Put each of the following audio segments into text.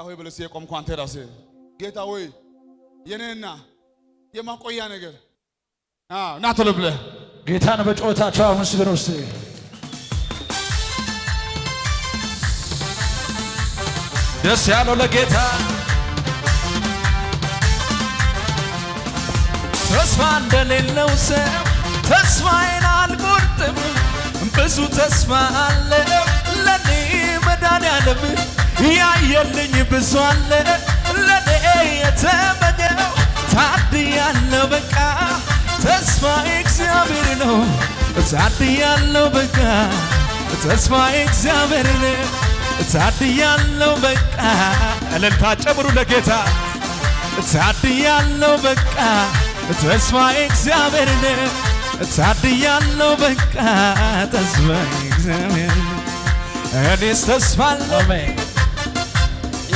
ሆይ ብለህ የቆምኩ አንተ ራስህ ጌታ ሆይ የኔና የማቆያ ነገር ና ቶሎ ብለህ ጌታን በጮታቸው አመስግኑ እስቲ ደስ ያለው ለጌታ ተስፋ እንደሌለው ሰው ተስፋዬን አልቆርጥም ብዙ ተስፋ አለ ለኔ መድኃኒዓለም ያየልኝ ብዙ አለ ለኔ የተመኘው ታድያለሁ በቃ ተስፋዬ እግዚአብሔር ነው ታድያለሁ በቃ ተስፋዬ እግዚአብሔር ነው ታድያለሁ በቃ እልልታ ጨምሩ ለጌታ ታድያለሁ በቃ ተስፋዬ እግዚአብሔር ነው ታድያለሁ በቃ ተስፋዬ እግዚአብሔር ነው እኔስ ተስፋ አለኝ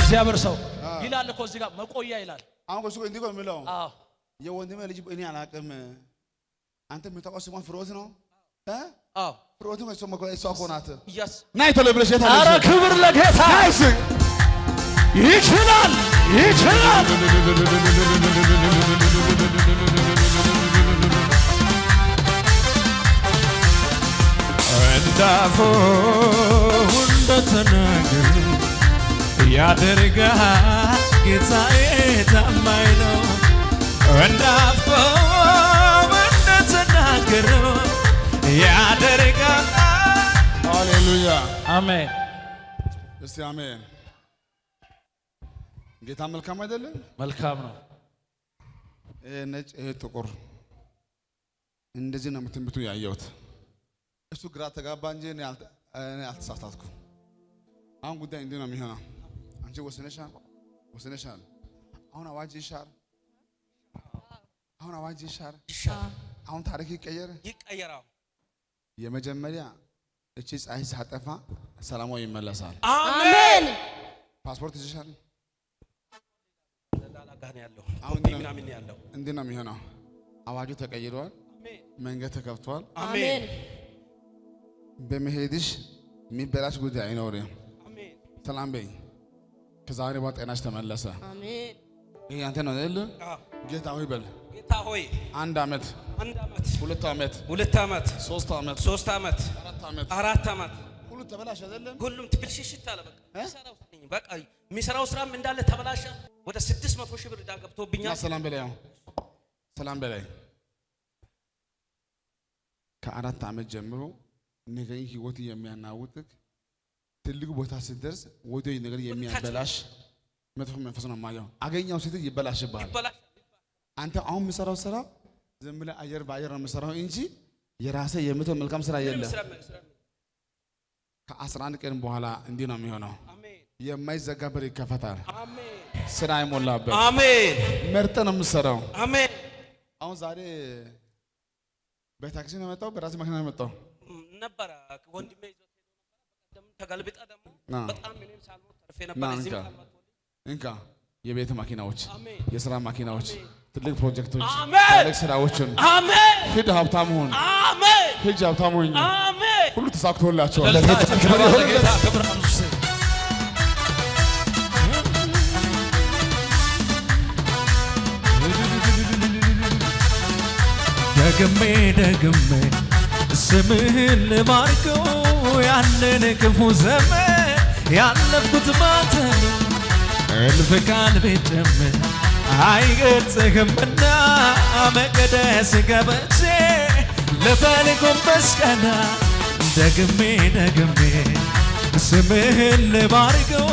እግዚአብሔር ሰው ይላል እኮ እዚህ ጋር መቆያ ይላል አሁን እሱ እንዲህ ነው የሚለው የወንድሜ ልጅ እኔ አላቅም አንተ የምታውቀው ስሟ ፍሮት ነው ፍሮት ነው እሷ እኮ ናት ናይ ቶሎ ብለሽ ኧረ ክብር ለጌታ ይችላል ይችላል እንዳፎ እንደተናገረ ያደርጋል ጌታዬ ታማኝ ነው እንዳፎ እንደተናገረ ያደርጋል ሃሌሉያ አሜን እስቲ አሜን ጌታ መልካም አይደለም መልካም ነው ነጭ ጥቁር እንደዚህ ነው የምትምቱ ያየሁት እሱ ግራ ተጋባ እንጂ እኔ አልተሳሳትኩም አሁን ጉዳይ እንዲህ ነው የሚሆነው አንቺ ወስነሻል አሁን አዋጅ ይሻር አሁን ታሪክ ይቀየራል የመጀመሪያ እቺ ፀሐይ ሳጠፋ ሰላሙ ይመለሳል አሜን ፓስፖርት ይዘሻል ለላላጋን ያለው አሁን ምናምን ያለው እንዲህ ነው የሚሆነው አዋጁ ተቀይሯል መንገድ ተከፍቷል አሜን በመሄድሽ የሚበላሽ ጉዳይ አይኖርም አሜን ሰላም በይ ከዛሬ በኋላ ጤናሽ ተመለሰ አሜን ይሄ አንተ ነው አይደል ጌታ ሆይ በል ጌታ ሆይ 1 ዓመት 2 ዓመት 2 ዓመት 3 ዓመት 3 ዓመት 4 ዓመት ሁሉ ተበላሽ አይደለም ሁሉም ትብልሽሽት አለ በቃ የሚሰራው ስራም እንዳለ ተበላሸ ወደ 600 ሺህ ብር ዳገብቶብኛል ሰላም በላይ ከ4 ዓመት ጀምሮ ነገኝ ህይወት የሚያናውጥክ ትልቅ ቦታ ሲደርስ ወዲህ ነገር የሚያበላሽ መጥፎ መንፈስ ነው ማየው አገኛው ሲት ይበላሽባል አንተ አሁን መስራው ስራ ዝም ብለህ አየር ባየር ነው መስራው እንጂ የራሴ የምትው መልካም ስራ የለም ከ11 ቀን በኋላ እንዲህ ነው የሚሆነው አሜን የማይዘጋ በር ይከፈታል አሜን ስራ ይሞላበት አሜን መርጠ ነው የምትሰራው አሜን አሁን ዛሬ በታክሲ ነው መጣው በራስ መኪና ነው መጣው ነበር ወንድሜ ይዞት ሄዶ ነበር ተገልብጣ ደግሞ በጣም ምንም ሳልሞት ተርፌ ነበር እዚህ እንካ የቤት ማኪናዎች የሥራ ማኪናዎች ትልቅ ፕሮጀክቶች አሜን ትልቅ ስራዎችን አሜን ሂድ ሀብታም ሁን አሜን ሂድ ሀብታም ሁን አሜን ሁሉ ተሳክቶላቸዋል ለጌታ ክብር አምስት ደግሜ ስምህን ልባርከው ያንን ክፉ ዘመን ያለፉት ማታ እልፍ ቃል ቢጨምር አይገልጽህምና መቅደስ ገብቼ ልበል ጎንበስ ቀና ደግሜ ስምህን ልባርከው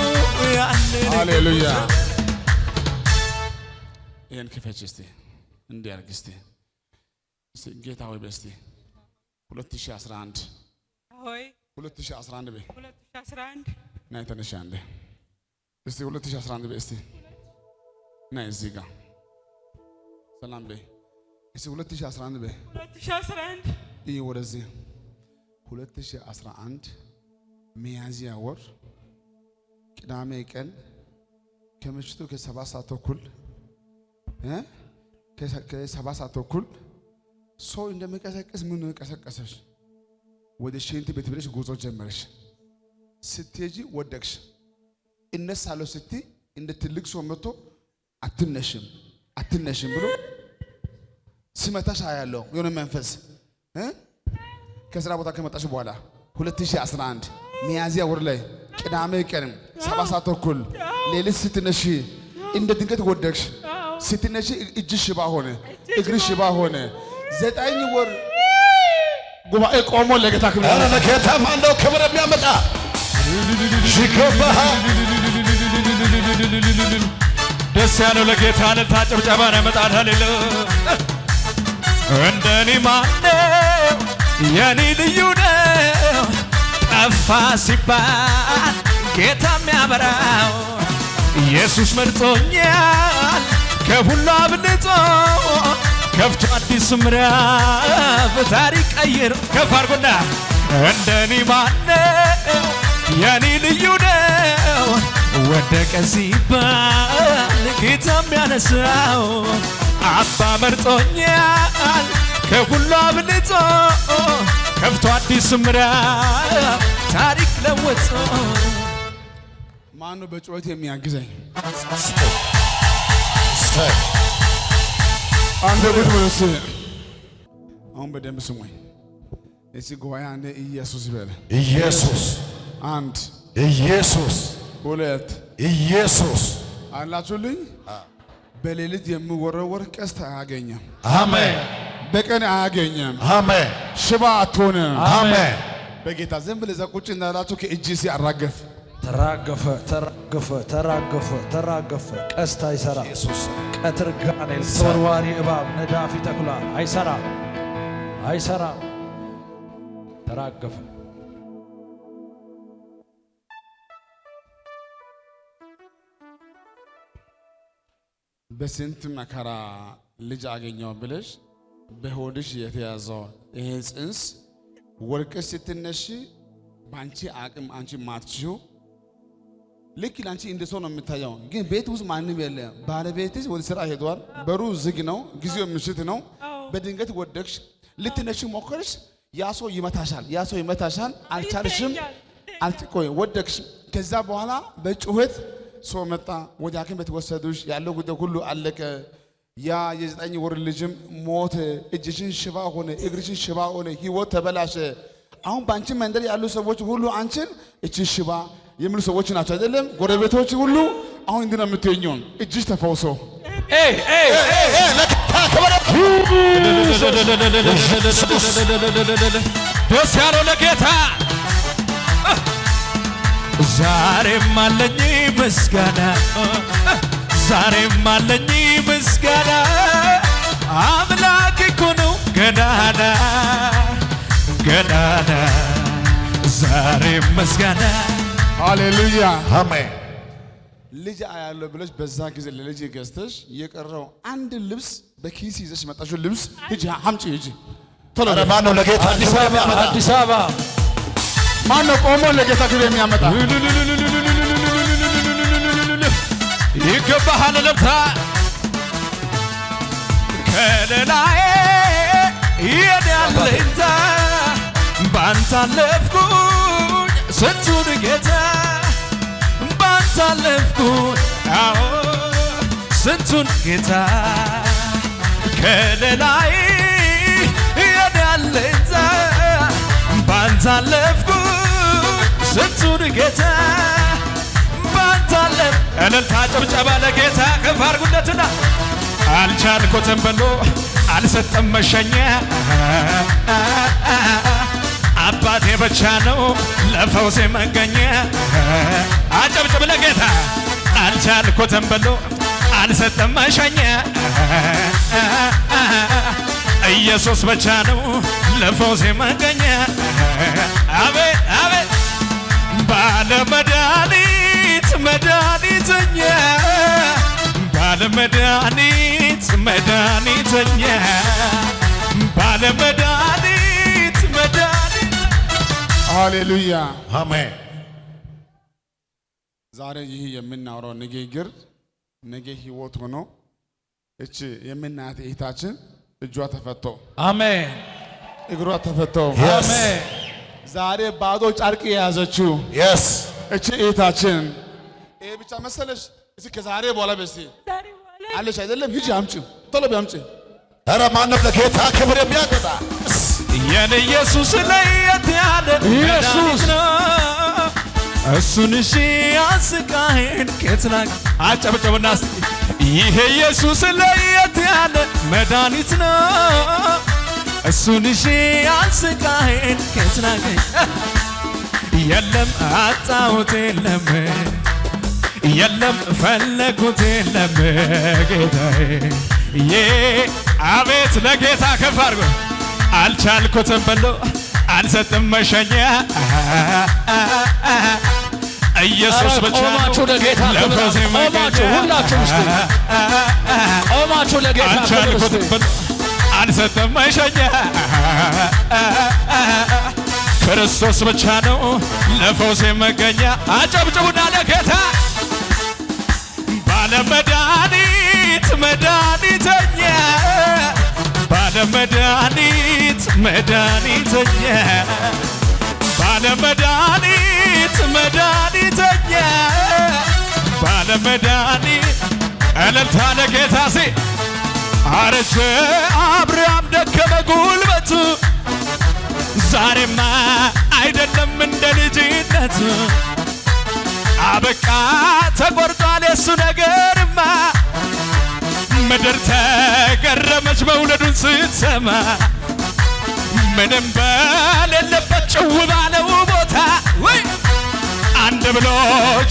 ያንን ሃሌሉያ ይሄን ክፈች እስቲ እንዲያርግ እስቲ ጌታ ሆይ በስቲ 2011 ሆይ 2011 በይ 2011 ናይ ተነሽ አንዴ እስቲ 2011 በይ እስቲ ናይ እዚህ ጋር ሰላም በይ እስቲ 2011 በይ 2011 ይሄ ወደዚህ 2011 ሚያዝያ ወር ቅዳሜ ቀን ከምሽቱ ከ7 ሰዓት ተኩል ከ7 ሰዓት ተኩል ሰው እንደመቀሰቀስ ምን ነው ቀሰቀሰሽ ወደ ሽንት ቤት ብለሽ ጉዞ ጀመረሽ ስትሄጂ ወደቅሽ እነሳለሁ ስትይ እንደ ትልቅ ሰው መጥቶ አትነሽም ብሎ ሲመታሽ አያለው የሆነ መንፈስ ከስራ ቦታ ከመጣሽ በኋላ 2011 ሚያዝያ ወር ላይ ቅዳሜ ቀን 7 ሰዓት ተኩል ሌሊት ስትነሺ እንደ ድንገት ወደቅሽ። ስትነሺ እጅሽ ሽባ ሆነ፣ እግርሽ ሽባ ሆነ። 9 ወር ጉባኤ ቆሞ ለጌታ ክብር አረ ለጌታ ማን ነው ክብር የሚያመጣ ሽከባህ ደስ ያለው ለጌታ ለታ ጭብጨባ ያመጣል። ሃሌሉያ እንደኔ ማነው የኔ ልዩ ነው ጠፋ ሲባል ጌታ የሚያበራው ኢየሱስ መርጦኛል ከሁሉ አብልጦ ከፍቶ አዲስ ምዕራፍ ታሪክ ቀይር ከፍ አድርጎና እንደኔ ማነው የኔ ልዩ ነው ወደቀ ሲባል ጌታ የሚያነሳው አባ መርጦኛል ከሁሉ አብልጦ ከፍቶ አዲስ ምዕራፍ ታሪክ ለወጦ ማነው በጩኸት የሚያግዘኝ? አንተ ብትመለስ አሁን በደንብ ስሙኝ። እዚህ ጉባኤ አንዴ ኢየሱስ ይበል። ኢየሱስ አንድ ኢየሱስ ሁለት ኢየሱስ አላችሁልኝ። በሌሊት የሚወረወር ቀስት አያገኘም። አሜን። በቀን አያገኘም። አሜን። ሽባ አትሆንም። አሜን። በጌታ ዝም ብለህ እዛ ቁጭ እንዳላችሁ ከእጅ ሲያራገፍ ተራገፈ ቀስት አይሰራ ኢየሱስ ቀትር ጋኔል ተወርዋሪ እባብ ነዳፊ ተኩላ አይሰራ ተራገፈ በስንት መከራ ልጅ አገኘው ብለሽ በሆድሽ የተያዘው ይሄ ጽንስ ወርቀሽ ስትነሺ ባንቺ አቅም አንቺ ማትችው ልክ ላንቺ እንደሰው ነው የምታየው። ግን ቤት ውስጥ ማንም የለም። ባለቤትሽ ወደ ስራ ሄዷል። በሩ ዝግ ነው። ጊዜው ምሽት ነው። በድንገት ወደቅሽ። ልትነሺ ሞከርሽ። ያ ሰው ይመታሻል። አልቻልሽም። ቆይ ወደቅሽ። ከዛ በኋላ በጩኸት ሰው መጣ። ወደ ሐኪም ቤት ወሰዱሽ። ያለው ጉዳይ ሁሉ አለቀ። ያ የ9 ወር ልጅም ሞተ። እጅሽን ሽባ ሆነ፣ እግርሽን ሽባ ሆነ፣ ህይወት ተበላሸ። አሁን ባንቺ መንደር ያሉ ሰዎች ሁሉ አንቺን እቺ ሽባ የሚሉ ሰዎች ናቸው አይደለም? ጎረቤቶች ሁሉ አሁን እንዲህ ነው የምትኘው። እጅሽ ተፈውሶ ደስ ያለው ለጌታ ዛሬም አለኝ ምስጋና አምላክ እኮ ነው ገናና ዛሬም ምስጋና ሃሌሉያ አሜን። ልጅ አያለው ብለሽ በዛ ጊዜ ለልጅ ገዝተሽ የቀረው አንድ ልብስ በኪስ ይዘሽ መጣሽው ልብስ ሂጂ አምጪ ሂጂ ቶሎ ኧረ ማነው ለጌታ አዲስ አበባ ማነው ቆሞ ለጌታ ክብር የሚያመጣ? ይገባሃል ለብታ ከለላዬ ይሄዳለኝታ ባንተ አለፍኩኝ ስንቱን ጌታ ባንተ አለፍኩኝ አዎ ስንቱን ጌታ ከለላዬ ይሄዳለኝታ ባንተ አለፍኩኝ ስንቱን ጌታ ባንተ አለፍ እልልታ ጭብጨባ ለጌታ ከፍ አድርጉለትና አልቻልኩትም ብሎ አልሰጠም መሸኛ አባቴ ብቻ ነው ለፈውሴ መገኛ አጨብጭብ ለጌታ አልቻልኩትም ብሎ አልሰጠም መሸኛ ኢየሱስ ብቻ ነው ለፈውሴ መገኛ አቤት አቤት ባለ መድኃኒተኛ ባለ መድኃኒተኛ ሃሌሉያ አሜን። ዛሬ ይህ የምናወራው ንግግር ነገ ህይወት ሆኖ እቺ የምናያት እህታችን እጇ ተፈቶ አሜን እግሯ ተፈቶ አሜን ዛሬ ባዶ ጨርቅ የያዘችው yes እቺ እህታችን ይሄ ብቻ መሰለሽ? እስኪ ከዛሬ በኋላ በስቲ ዛሬ በኋላ አለሽ አይደለም ሂጂ አምጪ ቶሎ ቢያምጪ ኧረ ማነው ለጌታ ክብር የሚያገባ የኔ ኢየሱስ ለየት ያለ ኢየሱስ ነው እሱን እሺ አስቃይን ከትላክ አጨብጨብና ይሄ ኢየሱስ ለየት ያለ መድኃኒት ነው እሱን እሺ አስቃይን ከትላክ የለም አጣሁት የለም ፈለጉት የለም ጌታዬ አቤት ለጌታ ከፍ አድርጎ አልቻልኩትም ብሎ አልሰጥም መሸኛ ኢየሱስ ብቻ ቆማችሁ ለጌታ ቆማችሁ ሁላችሁ እስቲ ቆማችሁ ለጌታ አልቻልኩትም ብሎ አልሰጥም መሸኛ ክርስቶስ ብቻ ነው ለፈውሴ መገኛ አጨብጭቡና ለጌታ ባለመድኃኒት መድኃኒተኛ ባለመድኃኒት መድኃኒተኛ ባለመድኃኒት መድኃኒተኛ ባለመድኃኒት እልልታ ለጌታ ሲ አረጀ አብርሃም ደከመ ጉልበቱ ዛሬማ አይደለም እንደ ልጅነቱ አበቃ ተቆርጧል የሱ ነገርማ ምድር ተገረመች መውለዱን ስትሰማ ምንም በሌለበት ጭው ባለው ቦታ ወይ አንድ ብሎ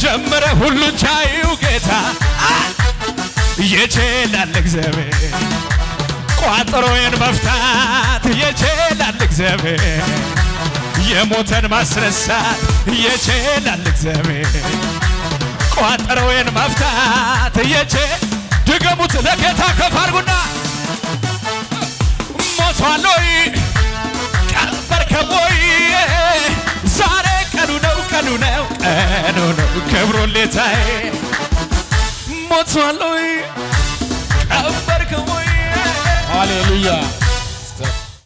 ጀመረ ሁሉን ቻዩ ጌታ ይችላል እግዚአብሔር ቋጠሮዬን መፍታት ይችላል እግዚአብሔር የሞተን ማስነሳት ይችላል እግዚአብሔር ቋጠሮዬን መፍታት ድገሙት ለጌታ ከፍ አድርጉና ሞቷል ወይ ቀበርከም ወይ ዛሬ ቀኑ ነው ቀኑ ነው ቀኑ ነው ክብሩን ሌታዬ ሞቷል ወይ ቀበርከም ወይ ሃሌሉያ